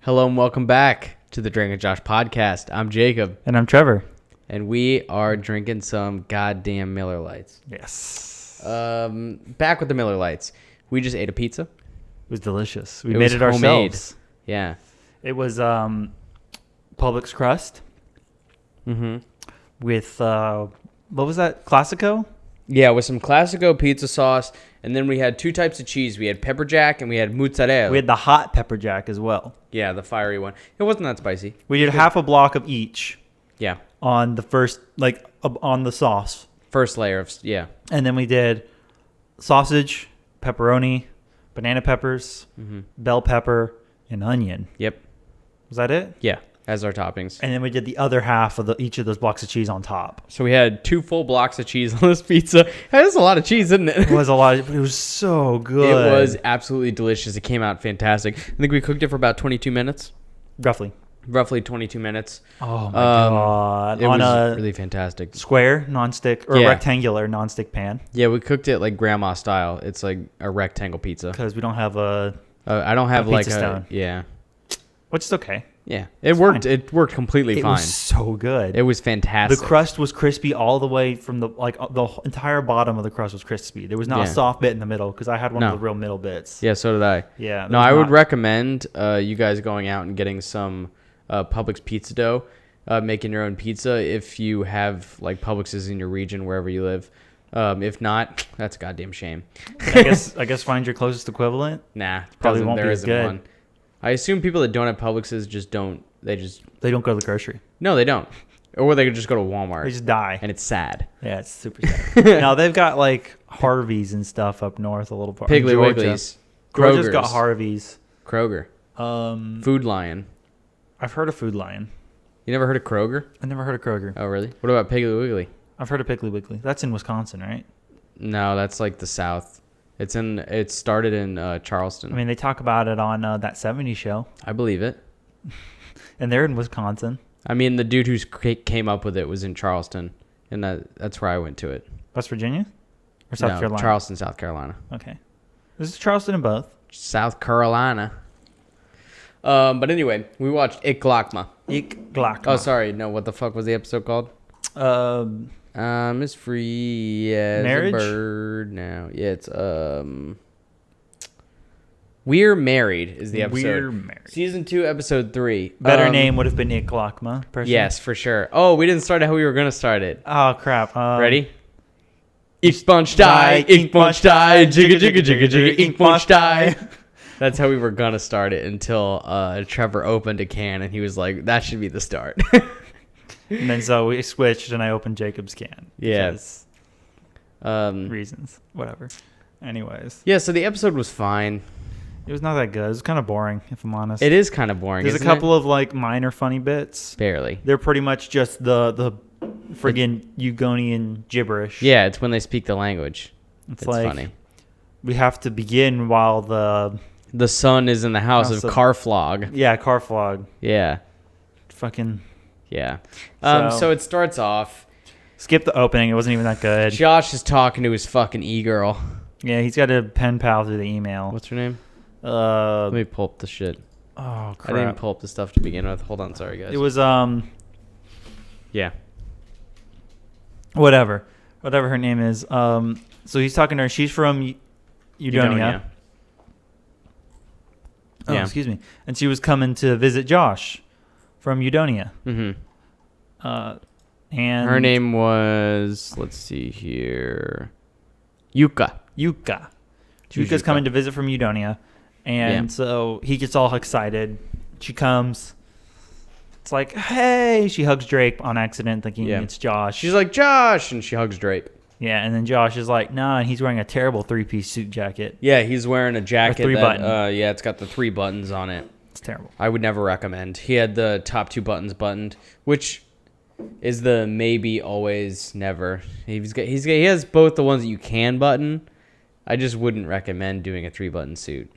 Hello and welcome back to the Drink and Josh podcast. I'm Jacob. And I'm Trevor. And we are drinking some goddamn Miller Lights. Yes. Back with the Miller Lights. We just ate a pizza. It was delicious. We It made was it homemade. ourselves. Yeah. It was Publix crust with, what was that? Classico? Yeah, with some Classico pizza sauce. And then we had two types of cheese. We had pepper jack and we had mozzarella. We had the hot pepper jack as well. Yeah, the fiery one. It wasn't that spicy. We did half a block of each Yeah. on the first, on the sauce. First layer of, yeah. And then we did sausage, pepperoni, banana peppers, bell pepper, and onion. Yep. Was that it? Yeah, as our toppings. And then we did the other half of each of those blocks of cheese on top. So we had 2 full blocks of cheese on this pizza. That's a lot of cheese, isn't it? It was a lot. It was so good. It was absolutely delicious. It came out fantastic. I think we cooked it for about 22 minutes. Roughly 22 minutes. Oh, my God. It on was a really fantastic. square, nonstick, or Yeah. rectangular nonstick pan. Yeah, we cooked it like grandma style. It's like a rectangle pizza. Because we don't have I don't have like pizza stone. Yeah. Which is okay. Yeah. It worked. fine. It worked completely It fine. was so good. It was fantastic. The crust was crispy all the way from the entire bottom of the crust was crispy. There was not a soft bit in the middle because I had one of the real middle bits. Yeah, so did I. Yeah. No, I would recommend you guys going out and getting some Publix pizza dough, making your own pizza if you have like Publix's in your region wherever you live. If not, that's a goddamn shame. I guess find your closest equivalent. Nah, Probably won't there be as isn't good. one. I assume people that don't have Publix's just don't. They don't go to the grocery. No, they don't. Or they could just go to Walmart. They just die. And it's sad. Yeah, it's super sad. Now they've got like Harvey's and stuff up north a little far. Piggly Georgia. Wiggly's. Georgia's Kroger's. got Harvey's. Kroger. Food Lion. I've heard of Food Lion. You never heard of Kroger? I never heard of Kroger. Oh, really? What about Piggly Wiggly? I've heard of Piggly Wiggly. That's in Wisconsin, right? No, that's like the South. It started in Charleston. I mean, they talk about it on that 70s show, I believe it. and they're in Wisconsin. I mean, the dude who came up with it was in Charleston, and that's where I went to it. West Virginia? Or South Carolina? Charleston, South Carolina. Okay. This is Charleston in both. South Carolina. But anyway, we watched Ik Glakma. Ik Glakma. Oh, sorry. No, what the fuck was the episode called? As free as Marriage? a bird now. Yeah, it's We're Married is the episode. We're Married. Season 2, episode 3. Better name would have been Ik Glakma, personally. Yes, for sure. Oh, we didn't start it how we were going to start it. Oh, crap. Ready? Ich bunch die, ich bunch die, jigga jigga jigga jigga, ich bunch die. That's how we were going to start it until Trevor opened a can and he was like, that should be the start. And then so we switched and I opened Jacob's can. Yeah. Because Um, reasons. Whatever. Anyways. yeah, so the episode was fine. It was not that good. It was kind of boring, if I'm honest. It is kind of boring. There's a isn't couple of like minor funny bits. Barely. They're pretty much just the friggin' Yudonian gibberish. Yeah, it's when they speak the language. It's It's like funny. we have to begin while The son is in the house House of of- Carflog. Carflog. Yeah. Fucking Yeah. So- So it starts off. skip the opening. It wasn't even that good. Josh is talking to his fucking e-girl. Yeah, he's got a pen pal through the email. What's her name? Let me pull up the shit. Oh I crap. didn't even pull up the stuff to begin with. Hold on, sorry guys. It was yeah. whatever her name is. So he's talking to her. She's from Yudonia. Oh, Yeah. excuse me. And she was coming to visit Josh from Yudonia. Mm-hmm. And Her name was, let's see here, Yuka. Yuka's coming to visit from Yudonia. And so he gets all excited. She comes. It's like, hey. She hugs Drake on accident thinking it's Josh. She's like, Josh, and she hugs Drake. Yeah, and then Josh is like, nah, and he's wearing a terrible 3-piece suit jacket. Yeah, he's wearing a jacket three that, button. it's got the 3 buttons on it. It's terrible. I would never recommend. He had the top 2 buttons buttoned, which is the maybe, always, never. He has both the ones that you can button. I just wouldn't recommend doing a 3-button suit.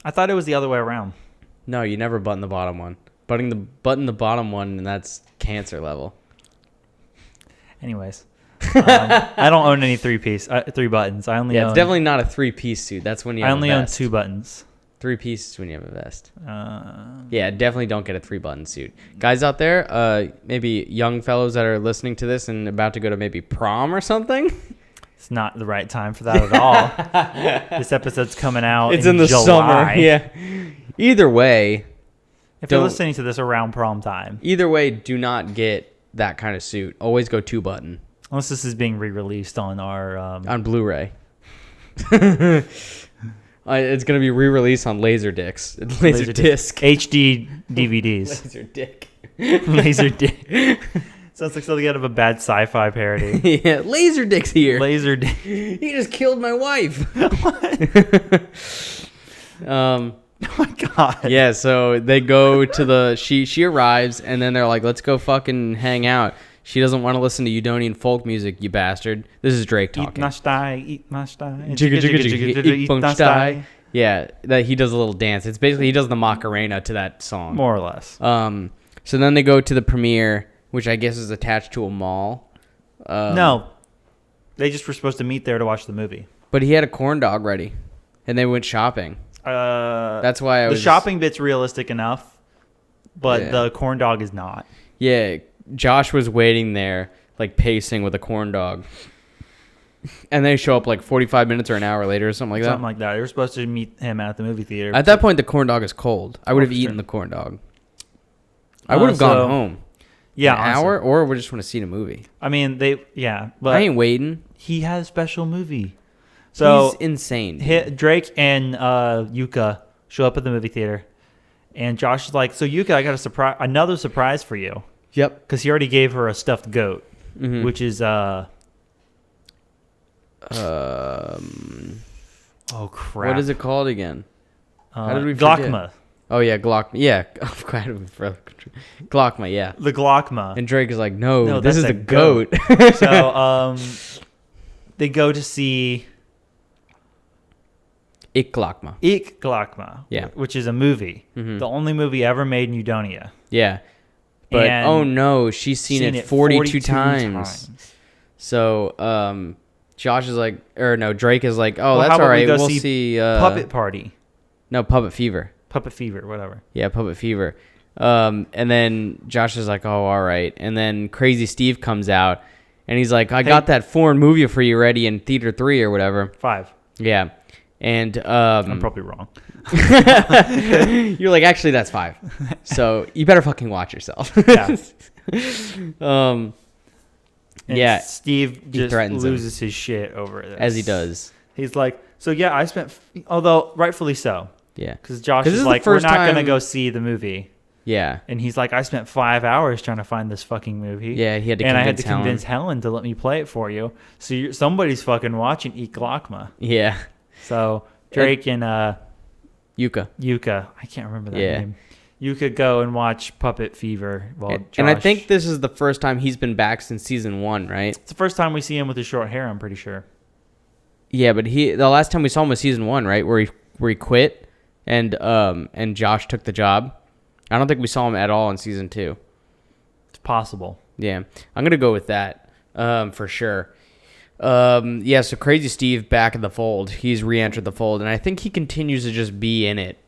I thought it was the other way around. No, you never button the bottom one. Button the bottom one, and that's cancer level. Anyways. I don't own any 3 buttons. I only own, it's definitely not a 3-piece suit. That's when you have I only a own vest. 2 buttons. 3 pieces when you have a vest. Yeah, definitely don't get a 3-button suit. Guys out there, maybe young fellows that are listening to this and about to go to maybe prom or something. It's not the right time for that at all. This episode's coming out. It's in the July. summer. Yeah. Either way, if you're listening to this around prom time. Either way, do not get that kind of suit. Always go 2-button. Unless this is being re-released on our... on Blu-ray. It's going to be re-released on Laserdisc. Laserdisc. HD DVDs. Laserdick. Laserdisc. Sounds like something out of a bad sci-fi parody. Yeah, Laserdick's here. Laserdisc. He just killed my wife. What? Oh my God. Yeah, so they go to she arrives, and then they're like, let's go fucking hang out. She doesn't want to listen to Udonian folk music, you bastard. This is Drake talking. Eat my sty. Yeah, that he does a little dance. It's basically, he does the Macarena to that song. More or less. So then they go to the premiere, which I guess is attached to a mall. No. They just were supposed to meet there to watch the movie. But he had a corn dog ready, and they went shopping. That's why the shopping bit's realistic enough, but the corn dog is not. Yeah, Josh was waiting there, like pacing with a corn dog. And they show up like 45 minutes or an hour later or something like that. Something like that. They were supposed to meet him at the movie theater. At that point, the corn dog is cold. I would have eaten the corn dog. I would have gone home. Yeah, an hour, or we just want to see the movie. I mean, but I ain't waiting. He had a special movie. So he's insane. Drake and Yuka show up at the movie theater, and Josh is like, "So Yuka, I got another surprise for you." Yep. Because he already gave her a stuffed goat, which is oh crap! What is it called again? How did we Glockma. Oh yeah, Glockma. Yeah, Glockma. Yeah, the Glockma. And Drake is like, "No, this is the goat." So they go to see Ik Glockma. Yeah, which is a movie, the only movie ever made in Yudonia. Yeah, but oh no, she's seen it 42 times. So Josh is like, or no, Drake is like, oh, that's all right. We'll see Puppet Party. No, Puppet Fever. Puppet Fever, whatever. Yeah, Puppet Fever. And then Josh is like, oh, all right. And then Crazy Steve comes out, and he's like, I got that foreign movie for you ready in Theater 3 or whatever. 5. Yeah. And I'm probably wrong. You're like, actually, that's 5. So you better fucking watch yourself. Yeah. Steve just loses his shit over this. As he does. He's like, so yeah, I spent, although rightfully so. Yeah. Because Josh is like, we're not going to go see the movie. Yeah. And he's like, I spent 5 hours trying to find this fucking movie. Yeah, he had to convince Helen. And I had to convince Helen to let me play it for you. So somebody's fucking watching Eat Glockma. Yeah. So Drake and Yuka. I can't remember that name. Yuka go and watch Puppet Fever. And I think this is the first time he's been back since season 1, right? It's the first time we see him with his short hair, I'm pretty sure. Yeah, but the last time we saw him was season 1, right? Where he quit and Josh took the job. I don't think we saw him at all in season 2. It's possible. Yeah. I'm going to go with that for sure. Yeah, so Crazy Steve back in the fold. He's re-entered the fold, and I think he continues to just be in it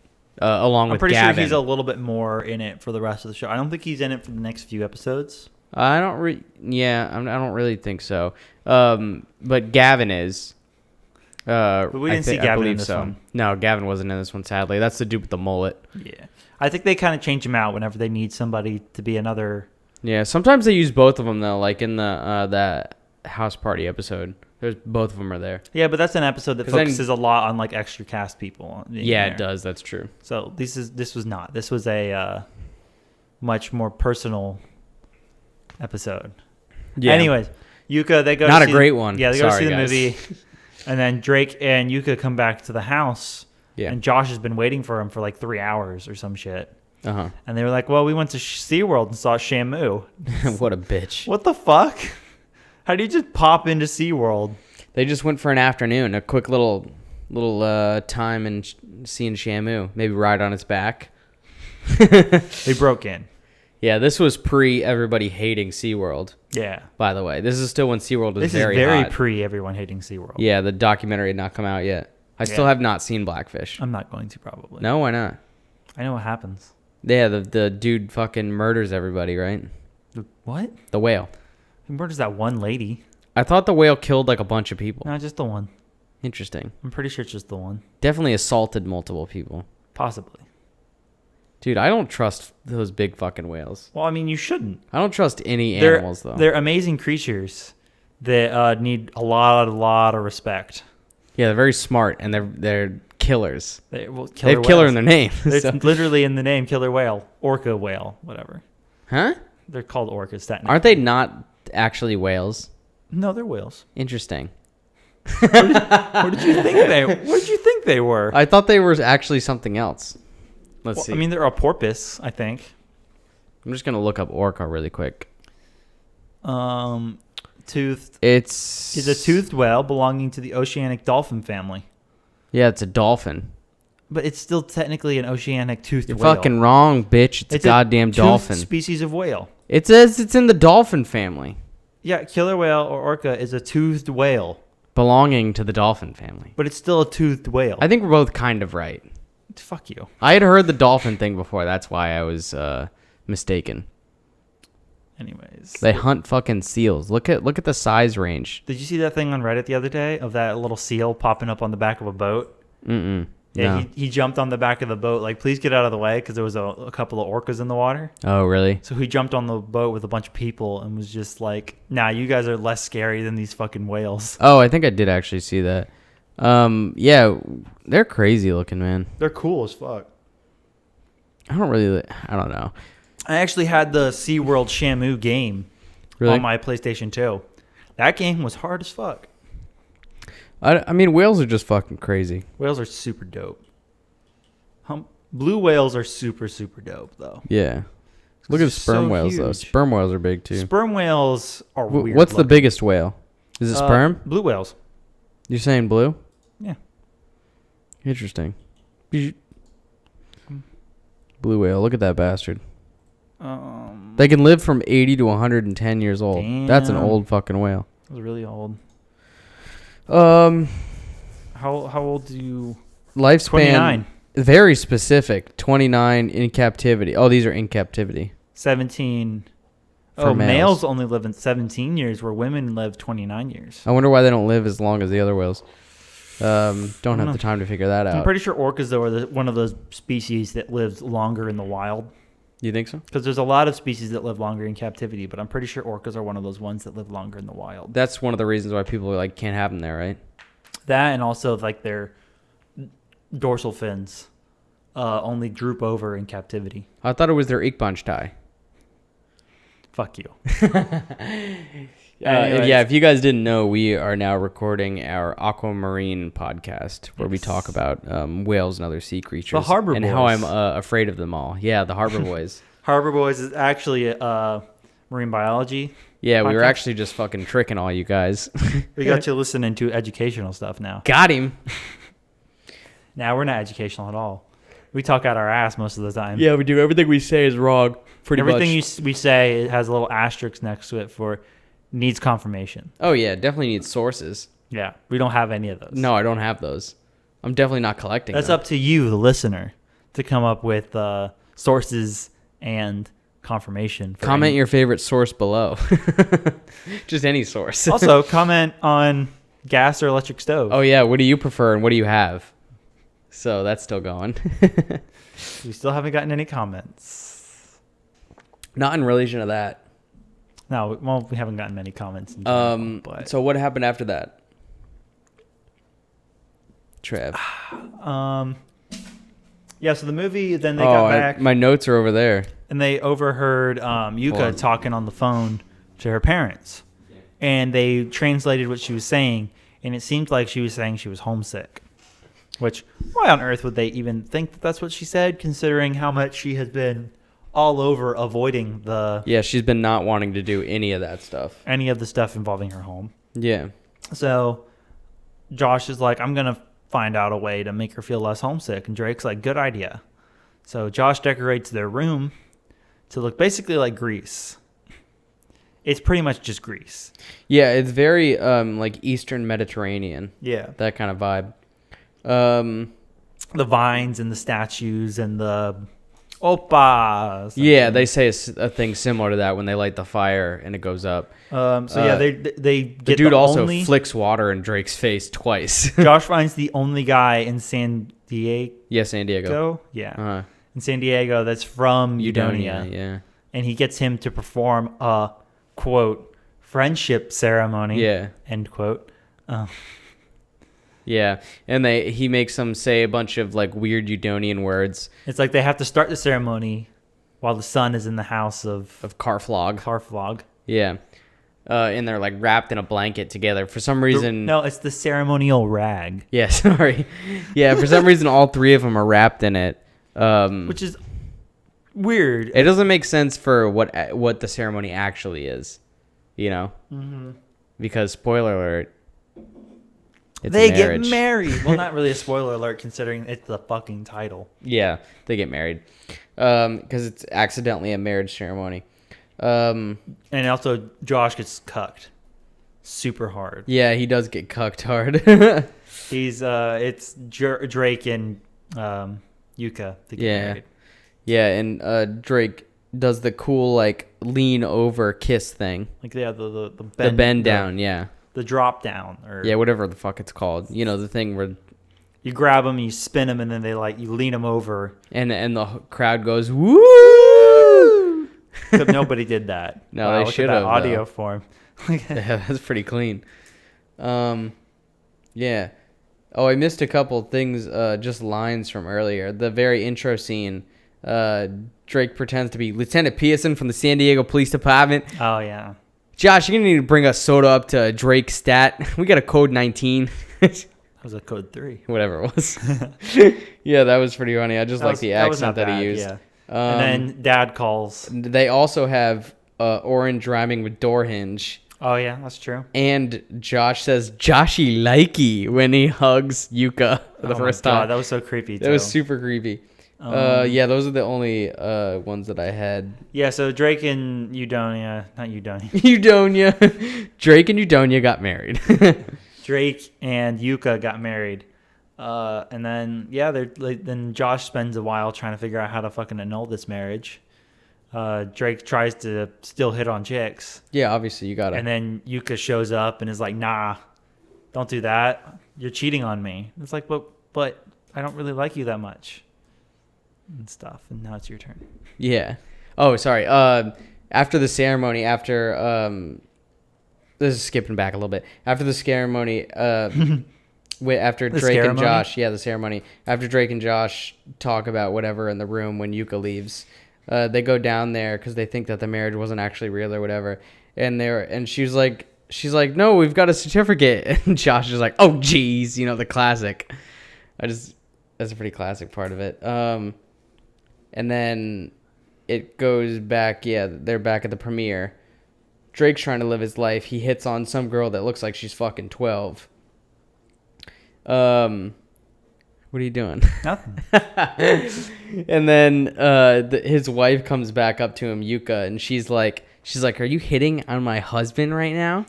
along with Gavin. I'm pretty sure he's a little bit more in it for the rest of the show. I don't think he's in it for the next few episodes. I don't really think so. But Gavin is. But we didn't see Gavin in this one. No, Gavin wasn't in this one, sadly. That's the dude with the mullet. Yeah. I think they kind of change him out whenever they need somebody to be another. Yeah, sometimes they use both of them, though, like in the that house party episode. There's both of them are there. Yeah, but that's an episode that focuses a lot on like extra cast people. Yeah, it does. That's true. So this was not. This was a much more personal episode. Yeah. Anyways, Yuka, they go. Not a great one. Yeah, they go see the movie, and then Drake and Yuka come back to the house. Yeah. And Josh has been waiting for him for like 3 hours or some shit. Uh-huh. And they were like, well, we went to SeaWorld and saw Shamu. What a bitch. What the fuck? How do you just pop into SeaWorld? They just went for an afternoon, a quick little time and seeing Shamu. Maybe ride on its back. They broke in. Yeah, this was pre everybody hating SeaWorld. Yeah. By the way, this is still when SeaWorld was very hot. This is very pre everyone hating SeaWorld. Yeah, the documentary had not come out yet. I still have not seen Blackfish. I'm not going to probably. No, why not? I know what happens. Yeah, the dude fucking murders everybody, right? What? The whale. He murders that one lady. I thought the whale killed like a bunch of people. No, just the one. Interesting. I'm pretty sure it's just the one. Definitely assaulted multiple people. Possibly. Dude, I don't trust those big fucking whales. Well, I mean, you shouldn't. I don't trust any animals, though. They're amazing creatures that need a lot of respect. Yeah, they're very smart, and they're killers. They have killer in their name. It's So. literally in the name, killer whale, orca whale, whatever. Huh? They're called orcas. Technically. Aren't they not actually whales? No, they're whales. Interesting. What did you think they were? I thought they were actually something else. Let's see. I mean, they're a porpoise, I think. I'm just gonna look up orca really quick. Toothed. It's a toothed whale belonging to the oceanic dolphin family. Yeah, it's a dolphin. But it's still technically an oceanic toothed You're whale. fucking wrong, bitch. It's a goddamn dolphin. Species of whale. It says it's in the dolphin family. Yeah, killer whale or orca is a toothed whale. Belonging to the dolphin family. But it's still a toothed whale. I think we're both kind of right. Fuck you. I had heard the dolphin thing before. That's why I was mistaken. Anyways. They hunt fucking seals. Look at the size range. Did you see that thing on Reddit the other day of that little seal popping up on the back of a boat? Mm-mm. Yeah, No. he jumped on the back of the boat, like, please get out of the way, because there was a couple of orcas in the water. Oh, really? So he jumped on the boat with a bunch of people and was just like, nah, you guys are less scary than these fucking whales. Oh, I think I did actually see that. Yeah, they're crazy looking, man. They're cool as fuck. I don't know. I actually had the SeaWorld Shamu game on my PlayStation 2. That game was hard as fuck. I mean, whales are just fucking crazy. Whales are super dope. Blue whales are super, super dope, though. Yeah. Look at sperm whales, though. Sperm whales are big, too. Sperm whales are weird. What's the biggest whale? Is it sperm? Blue whales. You're saying blue? Yeah. Interesting. Blue whale. Look at that bastard. They can live from 80 to 110 years old. Damn. That's an old fucking whale. It was really old. How old do you... Lifespan. 29. Very specific. 29 in captivity. Oh, these are in captivity. 17. For males only live in 17 years, where women live 29 years. I wonder why they don't live as long as the other whales. Don't have the time to figure that out. I'm pretty sure orcas, though, are one of those species that lives longer in the wild. You think so? Because there's a lot of species that live longer in captivity, but I'm pretty sure orcas are one of those ones that live longer in the wild. That's one of the reasons why people like can't have them there, right? That, and also like their dorsal fins only droop over in captivity. I thought it was their Ikbanchtai. Fuck you. Yeah, if you guys didn't know, we are now recording our Aquamarine podcast where we talk about whales and other sea creatures. The Harbor and Boys. how I'm afraid of them all. Yeah, the Harbor Boys. Harbor Boys is actually marine biology. Yeah, we were podcast. actually just fucking tricking all you guys. We got you listening to educational stuff now. Got him. Now we're not educational at all. We talk out our ass most of the time. Yeah, we do. Everything we say is wrong. Everything we say, it has a little asterisk next to it for needs confirmation. Oh, yeah, definitely needs sources. Yeah, we don't have any of those. No, I don't have those. I'm definitely not collecting That's them. up to you, the listener, to come up with sources and confirmation. Comment your favorite source below. Just any source. Also, comment on gas or electric stove. Oh, yeah, what do you prefer and what do you have? So that's still going. We still haven't gotten any comments. Not in relation to that. No, well, we haven't gotten many comments. In general, but So what happened after that? Trev. Yeah, so the movie, then they got back. My notes are over there. And they overheard Yuka talking on the phone to her parents. And they translated what she was saying, and it seemed like she was saying she was homesick. Which, why on earth would they even think that that's what she said, considering how much she has been all over avoiding Yeah, she's been not wanting to do any of that stuff. any of the stuff involving her home. Yeah. So Josh is like, I'm going to find out a way to make her feel less homesick. And Drake's like, good idea. So Josh decorates their room to look basically like Greece. It's pretty much just Greece. Yeah, it's very like Eastern Mediterranean. Yeah. That kind of vibe. The vines and the statues and the oppas. Yeah, they say a thing similar to that when they light the fire and it goes up. They get the dude also flicks water in Drake's face twice. Josh finds the only guy in San Diego. Yeah, San Diego. Yeah. Uh-huh. In San Diego that's from Yudonia. Yeah. And he gets him to perform a, quote, friendship ceremony. Yeah. End quote. Yeah, and he makes them say a bunch of like weird Yudonian words. It's like they have to start the ceremony while the sun is in the house of Karflog. Yeah. And they're like wrapped in a blanket together. For some reason... No, it's the ceremonial rag. Yeah, sorry. Yeah, for some reason all three of them are wrapped in it. Which is weird. It doesn't make sense for what the ceremony actually is, you know? Mm-hmm. Because, spoiler alert, they get married. Well, not really a spoiler alert considering it's the fucking title. Yeah, they get married. Because it's accidentally a marriage ceremony. And also, Josh gets cucked super hard. Yeah, he does get cucked hard. It's Drake and Yuka that get married. Yeah, and Drake does the cool like lean over kiss thing. Like the bend down, yeah. The drop down, or whatever the fuck it's called. You know, the thing where you grab them, you spin them, and then you lean them over, and the crowd goes woo. Except nobody did that. No, wow, they should have. Audio form. Yeah, that's pretty clean. Yeah. Oh, I missed a couple things. Just lines from earlier. The very intro scene. Drake pretends to be Lieutenant Pearson from the San Diego Police Department. Oh yeah. Josh, you're going to need to bring a soda up to Drake's stat. We got a code 19. That was a code 3. Whatever it was. Yeah, that was pretty funny. I just like the accent that he used. Yeah. And then Dad calls. They also have Orange rhyming with door hinge. Oh, yeah, that's true. And Josh says, Joshy likey, when he hugs Yuka for the first time. God, that was so creepy, too. That was super creepy. Yeah, those are the only ones that I had. Yeah, so Drake and Yudonia, not Yudonia. Yudonia. Drake and Yudonia got married. Drake and Yuka got married. And then, yeah, then Josh spends a while trying to figure out how to fucking annul this marriage. Drake tries to still hit on chicks. Yeah, obviously, you got it. And then Yuka shows up and is like, nah, don't do that. You're cheating on me. It's like, but I don't really like you that much. And stuff, and now it's your turn. Yeah. Oh, sorry. After the ceremony, this is skipping back a little bit. After the ceremony, after Drake and Josh, the ceremony. After Drake and Josh talk about whatever in the room when Yuka leaves, they go down there because they think that the marriage wasn't actually real or whatever. And she's like, no, we've got a certificate. And Josh is like, oh, geez, the classic. That's a pretty classic part of it. And then it goes back. Yeah, they're back at the premiere. Drake's trying to live his life. He hits on some girl that looks like she's fucking 12. What are you doing? Nothing. And then his wife comes back up to him, Yuka, and she's like, are you hitting on my husband right now?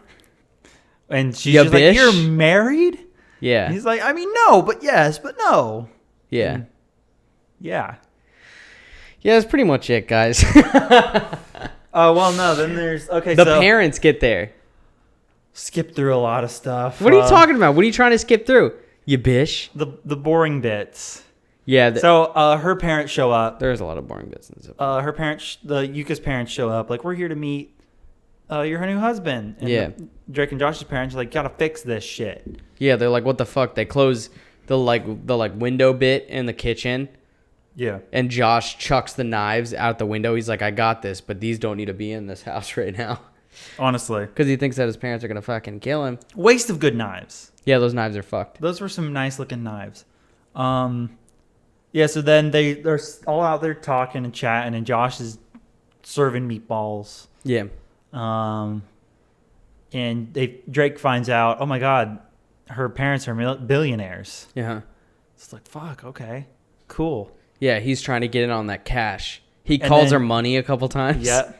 And she's just like, you're married? Yeah. And he's like, I mean, no, but yes, but no. Yeah. And yeah. Yeah, that's pretty much it, guys. Oh, well, no, then there's... Okay, the parents get there. Skip through a lot of stuff. What are you talking about? What are you trying to skip through? You bish. The boring bits. Yeah. So her parents show up. There's a lot of boring bits in this episode. Her parents, Yuka's parents show up. Like, we're here to meet her new husband. And Drake and Josh's parents are like, gotta fix this shit. Yeah, they're like, what the fuck? They close the window bit in the kitchen. Yeah. And Josh chucks the knives out the window. He's like, I got this, but these don't need to be in this house right now. Honestly. Because he thinks that his parents are going to fucking kill him. Waste of good knives. Yeah, those knives are fucked. Those were some nice looking knives. Yeah, so then they're all out there talking and chatting, and Josh is serving meatballs. Yeah. And Drake finds out, oh my God, her parents are billionaires. Yeah. It's like, fuck, okay, cool. Yeah, he's trying to get in on that cash. He calls her money a couple times. Yeah.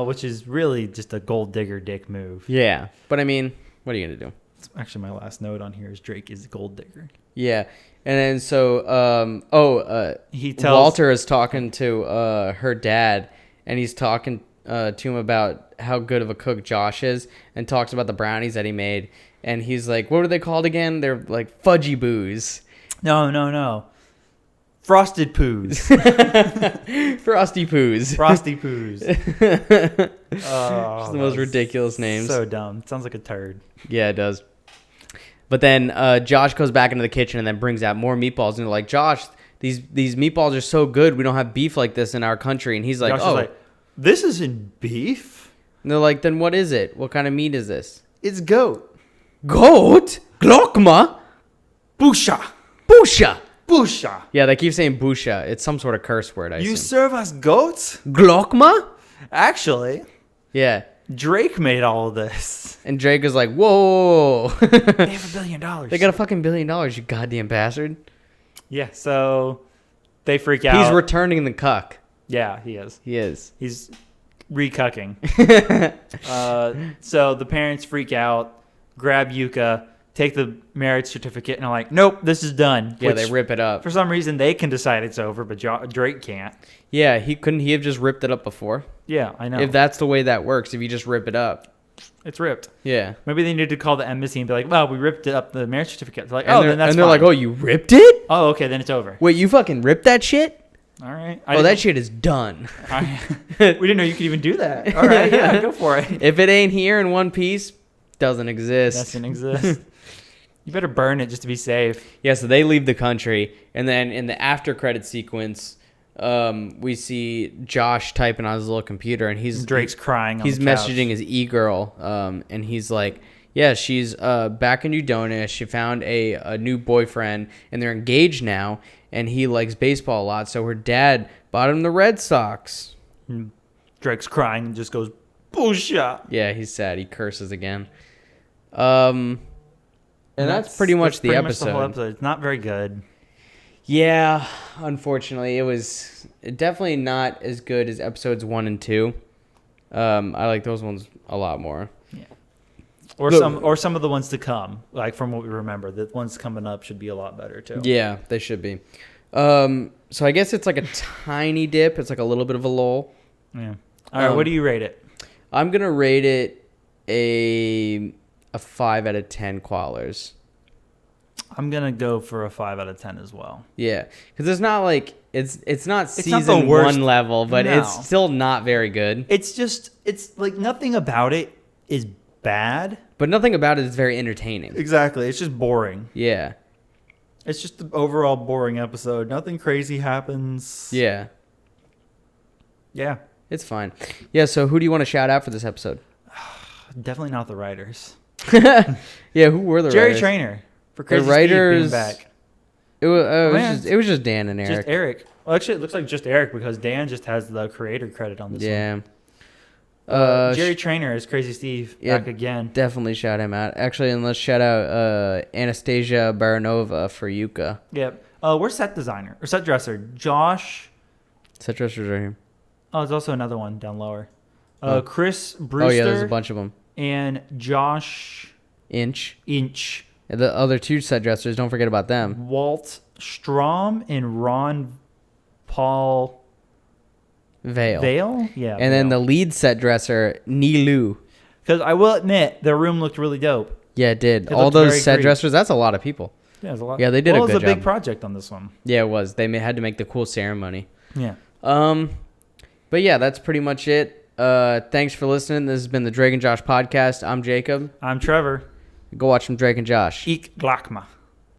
Which is really just a gold digger dick move. Yeah. But I mean, what are you going to do? That's actually my last note on here is Drake is a gold digger. Yeah. And then so, Walter is talking to her dad, and he's talking to him about how good of a cook Josh is, and talks about the brownies that he made. And he's like, what are they called again? They're like fudgy boos. No. Frosted poos. Frosty poos. Frosty poos. Just the most ridiculous names. So dumb. It sounds like a turd. Yeah, it does. But then Josh goes back into the kitchen and then brings out more meatballs. And they're like, Josh, these meatballs are so good. We don't have beef like this in our country. And he's like, Josh is like, this isn't beef. And they're like, then what is it? What kind of meat is this? It's goat. Goat? Glokma? Busha. Busha. Busha. Yeah, they keep saying busha. It's some sort of curse word, I You assume. serve us goats? Glokma? Actually, Yeah. Drake made all of this. And Drake is like, whoa. They have $1 billion. They got a fucking $1 billion, you goddamn bastard. Yeah, so they freak out. He's returning the cuck. Yeah, he is. He is. He's recucking. So the parents freak out, grab Yuka, take the marriage certificate, and are like, nope, this is done. Yeah, they rip it up. For some reason, they can decide it's over, but Drake can't. Yeah, couldn't he have just ripped it up before? Yeah, I know. If that's the way that works, if you just rip it up. It's ripped. Yeah. Maybe they need to call the embassy and be like, well, we ripped it up, the marriage certificate. They're like, oh, then that's And they're fine. like, oh, you ripped it? Oh, okay, then it's over. Wait, you fucking ripped that shit? All right. That shit is done. We didn't know you could even do that. All right, yeah, go for it. If it ain't here in one piece, doesn't exist. Doesn't exist. You better burn it just to be safe. Yeah, so they leave the country, and then in the after credit sequence, we see Josh typing on his little computer, and Drake's crying on He's the couch. messaging his e-girl, and he's like, yeah, she's back in Yudonia. She found a new boyfriend, and they're engaged now, and he likes baseball a lot, so her dad bought him the Red Sox. Drake's crying and just goes, bullshit. Yeah, he's sad. He curses again. And that's pretty much the episode. Whole episode. It's not very good. Yeah, unfortunately, it was definitely not as good as episodes 1 and 2. I like those ones a lot more. Yeah. Or some of the ones to come, like from what we remember. The ones coming up should be a lot better too. Yeah, they should be. So I guess it's like a tiny dip. It's like a little bit of a lull. Yeah. All right, what do you rate it? I'm gonna rate it a 5 out of 10 koalas. I'm gonna go for a 5 out of 10 as well. Yeah, because it's not like it's not It's season not the worst. 1 level, but No. it's still not very good. It's like nothing about it is bad. But nothing about it is very entertaining. Exactly. It's just boring. Yeah. It's just an overall boring episode. Nothing crazy happens. Yeah. Yeah. It's fine. Yeah, so who do you want to shout out for this episode? Definitely not the writers. Yeah, who were the Jerry writers? Trainer for The Crazy Steve writers being back. It was just Dan and Eric. Just Eric. Well, actually, it looks like just Eric because Dan just has the creator credit on this one. Yeah. Jerry Trainer is Crazy Steve back again. Definitely shout him out. Actually, and let's shout out Anastasia Baranova for Yuka. Yep. Where's set designer or set dresser? Josh. Set dressers right here. Oh, there's also another one down lower. Oh. Chris Brewster. Oh yeah, there's a bunch of them. And Josh Inch. And the other 2 set dressers, don't forget about them. Walt Strom and Ron Paul Vale. Yeah. And then the lead set dresser, Nilu. Because I will admit, their room looked really dope. Yeah, it did. It All looked those very set Greek. dressers, that's a lot of people. Yeah, it was a lot. Yeah, they did a good job. It was a big project on this one. Yeah, it was. They had to make the cool ceremony. Yeah. But yeah, that's pretty much it. Thanks for listening. This has been the Drake and Josh podcast. I'm Jacob. I'm Trevor. Go watch some Drake and Josh. Ik Glakma.